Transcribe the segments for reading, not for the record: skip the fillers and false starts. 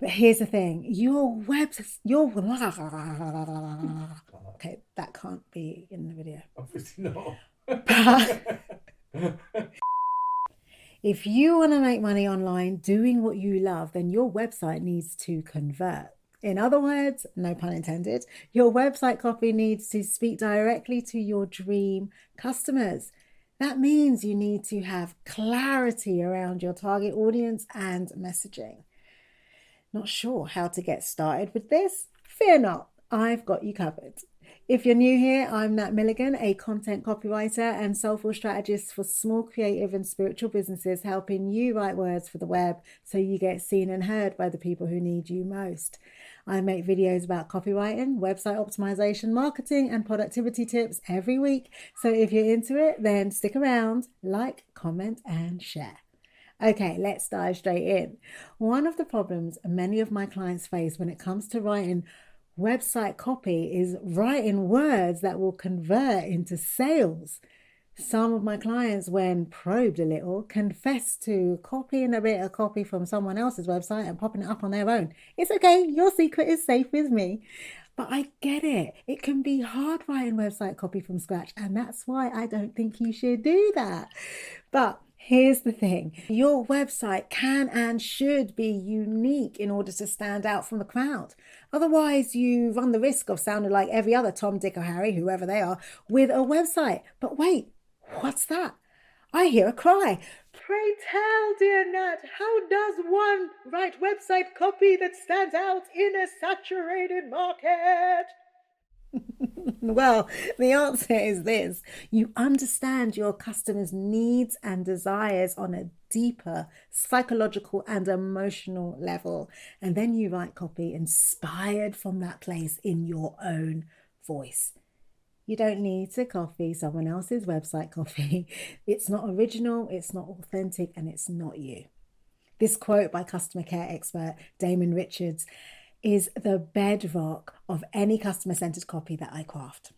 But here's the thing, your okay, that can't be in the video. Obviously not. But if you want to make money online doing what you love, then your website needs to convert. In other words, no pun intended, your website copy needs to speak directly to your dream customers. That means you need to have clarity around your target audience and messaging. Not sure how to get started with this? Fear not, I've got you covered. If you're new here, I'm Nat Milligan, a content copywriter and soulful strategist for small creative and spiritual businesses, helping you write words for the web so you get seen and heard by the people who need you most. I make videos about copywriting, website optimization, marketing, and productivity tips every week. So if you're into it, then stick around, like, comment, and share. Okay, let's dive straight in. One of the problems many of my clients face when it comes to writing website copy is writing words that will convert into sales. Some of my clients, when probed a little, confess to copying a bit of copy from someone else's website and popping it up on their own. It's okay, your secret is safe with me. But I get it. It can be hard writing website copy from scratch, and that's why I don't think you should do that. But here's the thing, your website can and should be unique in order to stand out from the crowd. Otherwise, you run the risk of sounding like every other Tom, Dick, or Harry, whoever they are, with a website. But wait, what's that? I hear a cry. Pray tell, dear Nat, how does one write website copy that stands out in a saturated market? Well, the answer is this. You understand your customers' needs and desires on a deeper psychological and emotional level. And then you write copy inspired from that place in your own voice. You don't need to copy someone else's website copy. It's not original, it's not authentic, and it's not you. This quote by customer care expert Damon Richards is the bedrock of any customer-centered copy that I craft.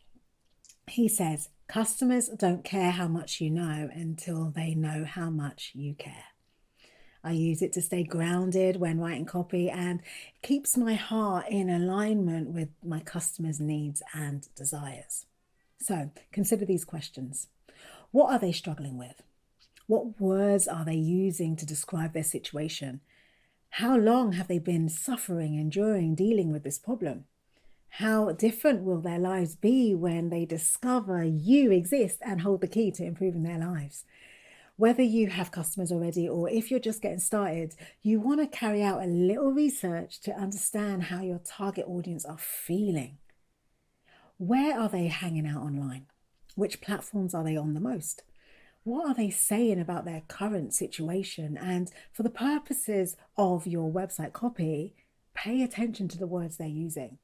He says, customers don't care how much you know until they know how much you care. I use it to stay grounded when writing copy, and it keeps my heart in alignment with my customers' needs and desires. So consider these questions. What are they struggling with? What words are they using to describe their situation? How long have they been suffering, enduring, dealing with this problem? How different will their lives be when they discover you exist and hold the key to improving their lives? Whether you have customers already or if you're just getting started, you want to carry out a little research to understand how your target audience are feeling. Where are they hanging out online? Which platforms are they on the most? What are they saying about their current situation? And for the purposes of your website copy, pay attention to the words they're using.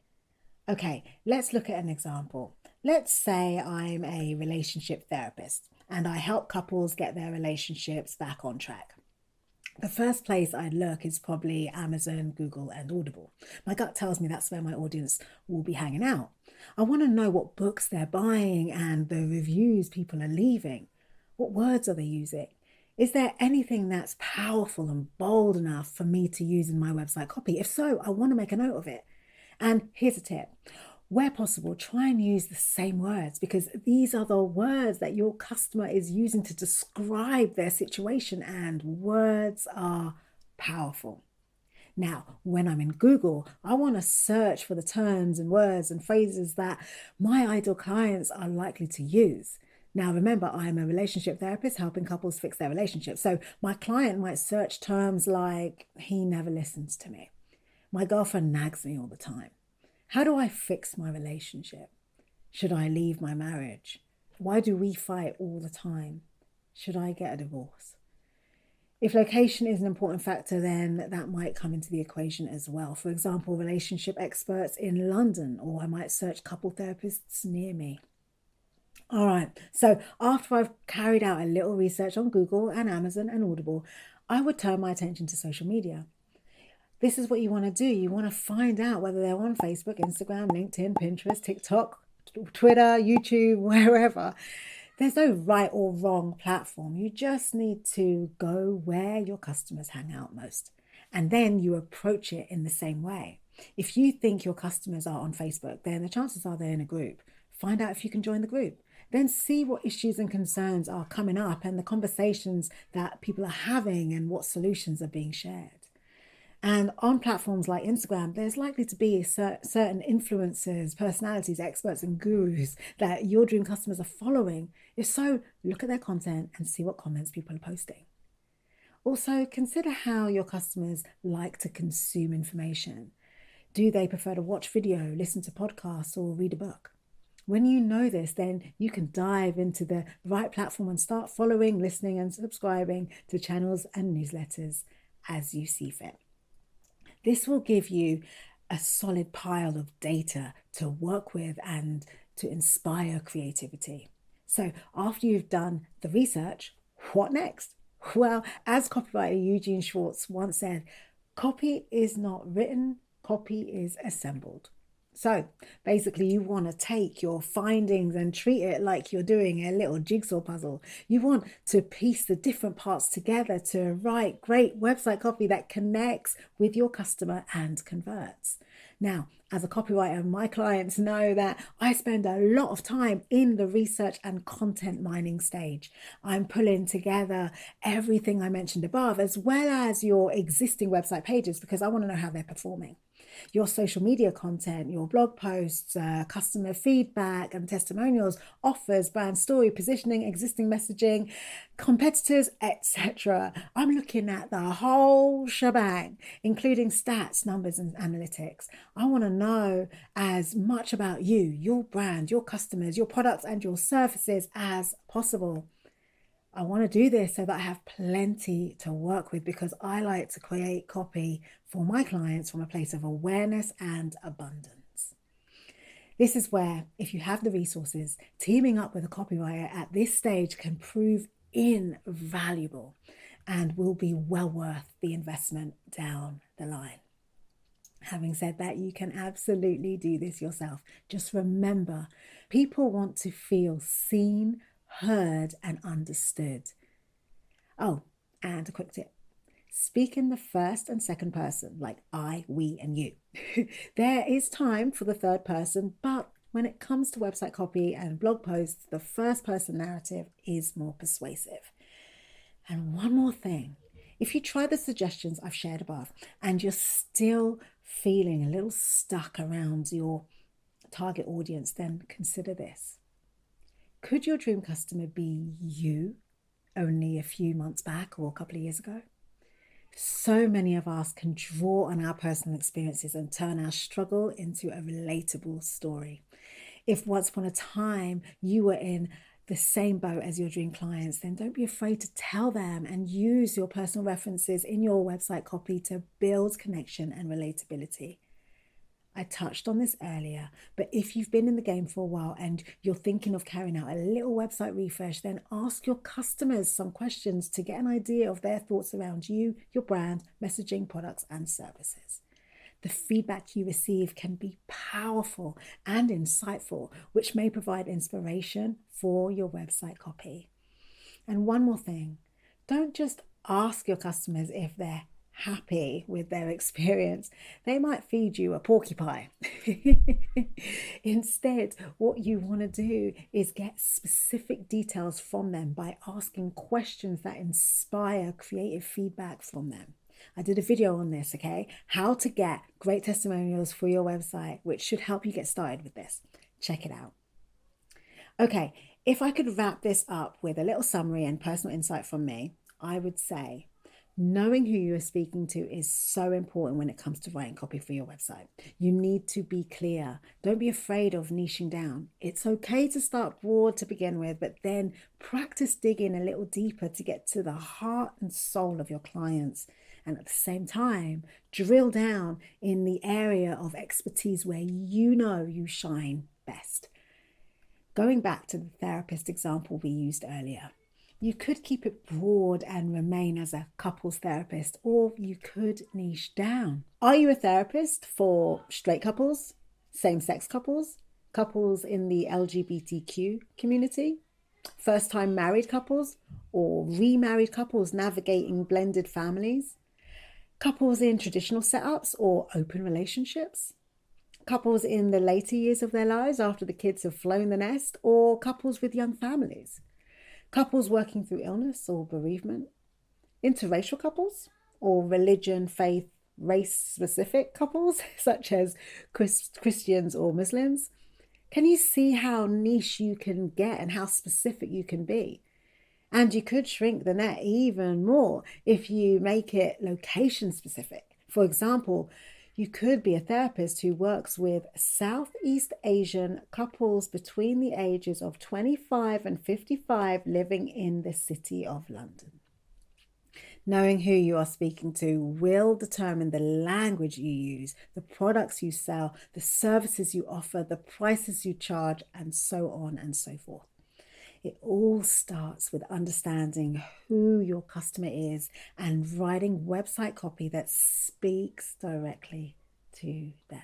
Okay, let's look at an example. Let's say I'm a relationship therapist and I help couples get their relationships back on track. The first place I'd look is probably Amazon, Google, and Audible. My gut tells me that's where my audience will be hanging out. I want to know what books they're buying and the reviews people are leaving. What words are they using? Is there anything that's powerful and bold enough for me to use in my website copy? If so, I want to make a note of it. And here's a tip. Where possible, try and use the same words, because these are the words that your customer is using to describe their situation, and words are powerful. Now, when I'm in Google, I want to search for the terms and words and phrases that my ideal clients are likely to use. Now, remember, I'm a relationship therapist helping couples fix their relationships. So my client might search terms like, he never listens to me. My girlfriend nags me all the time. How do I fix my relationship? Should I leave my marriage? Why do we fight all the time? Should I get a divorce? If location is an important factor, then that might come into the equation as well. For example, relationship experts in London, or I might search couple therapists near me. All right, so after I've carried out a little research on Google and Amazon and Audible, I would turn my attention to social media. This is what you want to do. You want to find out whether they're on Facebook, Instagram, LinkedIn, Pinterest, TikTok, Twitter, YouTube, wherever. There's no right or wrong platform. You just need to go where your customers hang out most. And then you approach it in the same way. If you think your customers are on Facebook, then the chances are they're in a group. Find out if you can join the group. Then see what issues and concerns are coming up and the conversations that people are having and what solutions are being shared. And on platforms like Instagram, there's likely to be certain influencers, personalities, experts, and gurus that your dream customers are following. If so, look at their content and see what comments people are posting. Also, consider how your customers like to consume information. Do they prefer to watch video, listen to podcasts, or read a book? When you know this, then you can dive into the right platform and start following, listening, and subscribing to channels and newsletters as you see fit. This will give you a solid pile of data to work with and to inspire creativity. So after you've done the research, what next? Well, as copywriter Eugene Schwartz once said, copy is not written, copy is assembled. So basically, you want to take your findings and treat it like you're doing a little jigsaw puzzle. You want to piece the different parts together to write great website copy that connects with your customer and converts. Now, as a copywriter, my clients know that I spend a lot of time in the research and content mining stage. I'm pulling together everything I mentioned above, as well as your existing website pages, because I want to know how they're performing. Your social media content, your blog posts, customer feedback and testimonials, offers, brand story, positioning, existing messaging, competitors, etc. I'm looking at the whole shebang, including stats, numbers, and analytics. I want to know as much about you, your brand, your customers, your products, and your services as possible. I want to do this so that I have plenty to work with, because I like to create copy for my clients from a place of awareness and abundance. This is where, if you have the resources, teaming up with a copywriter at this stage can prove invaluable and will be well worth the investment down the line. Having said that, you can absolutely do this yourself. Just remember, people want to feel seen, heard, and understood. Oh, and a quick tip. Speak in the first and second person, like I, we, and you. There is time for the third person, but when it comes to website copy and blog posts, the first person narrative is more persuasive. And one more thing. If you try the suggestions I've shared above and you're still feeling a little stuck around your target audience, then consider this. Could your dream customer be you only a few months back or a couple of years ago? So many of us can draw on our personal experiences and turn our struggle into a relatable story. If once upon a time you were in the same boat as your dream clients, then don't be afraid to tell them and use your personal references in your website copy to build connection and relatability. I touched on this earlier, but if you've been in the game for a while and you're thinking of carrying out a little website refresh, then ask your customers some questions to get an idea of their thoughts around you, your brand, messaging, products, and services. The feedback you receive can be powerful and insightful, which may provide inspiration for your website copy. And one more thing, don't just ask your customers if they're happy with their experience. They might feed you a porcupine. Instead, what you want to do is get specific details from them by asking questions that inspire creative feedback from them. I did a video on this, okay? How to get great testimonials for your website, which should help you get started with this. Check it out. Okay, if I could wrap this up with a little summary and personal insight from me, I would say, knowing who you are speaking to is so important when it comes to writing copy for your website. You need to be clear. Don't be afraid of niching down. It's okay to start broad to begin with, but then practice digging a little deeper to get to the heart and soul of your clients. And at the same time, drill down in the area of expertise where you know you shine best. Going back to the therapist example we used earlier, you could keep it broad and remain as a couples therapist, or you could niche down. Are you a therapist for straight couples, same-sex couples, couples in the LGBTQ community, first-time married couples, or remarried couples navigating blended families, Couples in traditional setups or open relationships, couples in the later years of their lives after the kids have flown the nest, or couples with young families, couples working through illness or bereavement, interracial couples, or religion, faith, race-specific couples, such as Christians or Muslims. Can you see how niche you can get and how specific you can be? And you could shrink the net even more if you make it location specific. For example, you could be a therapist who works with Southeast Asian couples between the ages of 25 and 55 living in the City of London. Knowing who you are speaking to will determine the language you use, the products you sell, the services you offer, the prices you charge, and so on and so forth. It all starts with understanding who your customer is and writing website copy that speaks directly to them.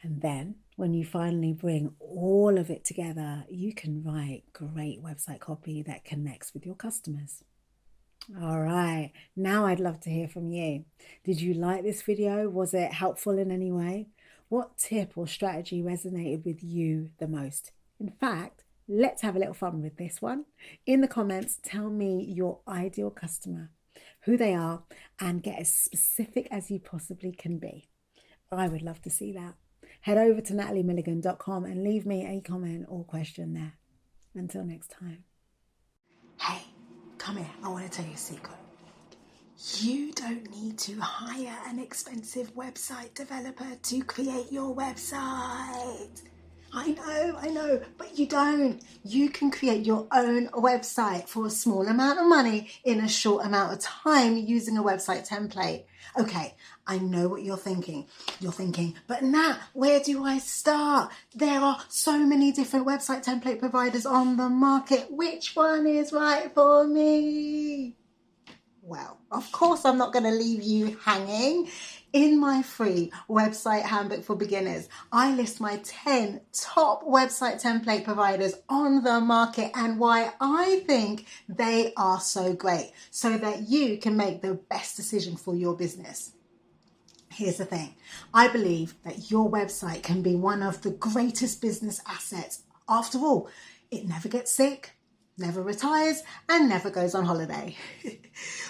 And then when you finally bring all of it together, you can write great website copy that connects with your customers. All right, now I'd love to hear from you. Did you like this video? Was it helpful in any way? What tip or strategy resonated with you the most? In fact, let's have a little fun with this one. In the comments, tell me your ideal customer, who they are, and get as specific as you possibly can be. I would love to see that. Head over to nataliemilligan.com and leave me a comment or question there. Until next time. Hey, come here. I want to tell you a secret. You don't need to hire an expensive website developer to create your website. I know, but you don't. You can create your own website for a small amount of money in a short amount of time using a website template. Okay, I know what you're thinking. You're thinking, but Nat, where do I start? There are so many different website template providers on the market. Which one is right for me? Well, of course, I'm not going to leave you hanging. In my free website handbook for beginners, I list my 10 top website template providers on the market and why I think they are so great so that you can make the best decision for your business. Here's the thing. I believe that your website can be one of the greatest business assets. After all, it never gets sick, never retires, and never goes on holiday.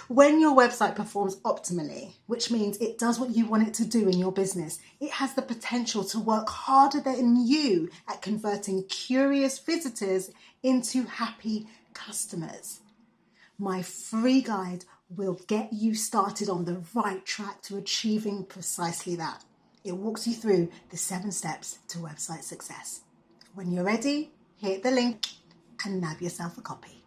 When your website performs optimally, which means it does what you want it to do in your business, it has the potential to work harder than you at converting curious visitors into happy customers. My free guide will get you started on the right track to achieving precisely that. It walks you through the 7 steps to website success. When you're ready, hit the link and nab yourself a copy.